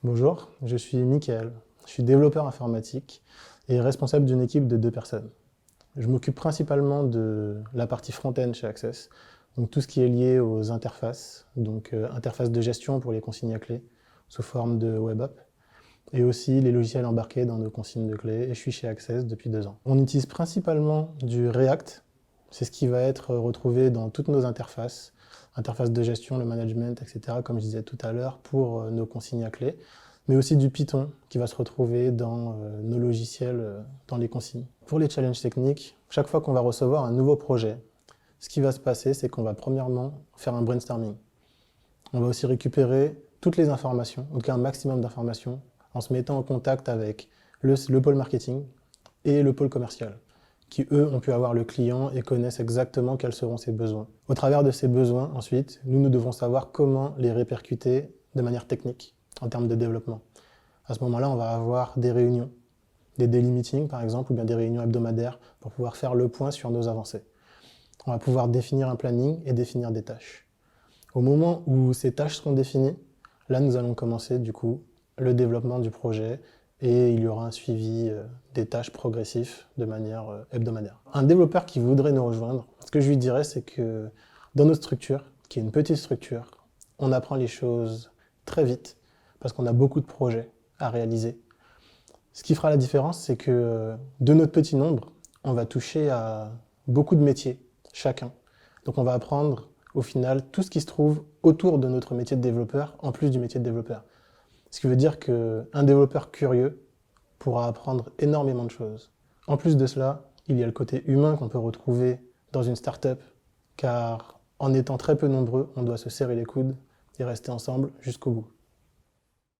Bonjour, je suis Mickaël, je suis développeur informatique et responsable d'une équipe de 2 personnes. Je m'occupe principalement de la partie front-end chez Access, donc tout ce qui est lié aux interfaces, donc interfaces de gestion pour les consignes à clé sous forme de web app, et aussi les logiciels embarqués dans nos consignes de clés, et je suis chez Access depuis 2 ans. On utilise principalement du React, c'est ce qui va être retrouvé dans toutes nos interfaces de gestion, le management, etc., comme je disais tout à l'heure, pour nos consignes à clé, mais aussi du Python qui va se retrouver dans nos logiciels, dans les consignes. Pour les challenges techniques, chaque fois qu'on va recevoir un nouveau projet, ce qui va se passer, c'est qu'on va premièrement faire un brainstorming. On va aussi récupérer toutes les informations, en tout cas un maximum d'informations, en se mettant en contact avec le pôle marketing et le pôle commercial, qui eux ont pu avoir le client et connaissent exactement quels seront ses besoins. Au travers de ces besoins, ensuite, nous devons savoir comment les répercuter de manière technique, en termes de développement. À ce moment-là, on va avoir des réunions, des daily meetings par exemple, ou bien des réunions hebdomadaires pour pouvoir faire le point sur nos avancées. On va pouvoir définir un planning et définir des tâches. Au moment où ces tâches seront définies, là nous allons commencer du coup le développement du projet et il y aura un suivi des tâches progressif de manière hebdomadaire. Un développeur qui voudrait nous rejoindre, ce que je lui dirais, c'est que dans notre structure, qui est une petite structure, on apprend les choses très vite parce qu'on a beaucoup de projets à réaliser. Ce qui fera la différence, c'est que de notre petit nombre, on va toucher à beaucoup de métiers, chacun. Donc on va apprendre au final tout ce qui se trouve autour de notre métier de développeur, en plus du métier de développeur. Ce qui veut dire qu'un développeur curieux pourra apprendre énormément de choses. En plus de cela, il y a le côté humain qu'on peut retrouver dans une start-up, car en étant très peu nombreux, on doit se serrer les coudes et rester ensemble jusqu'au bout.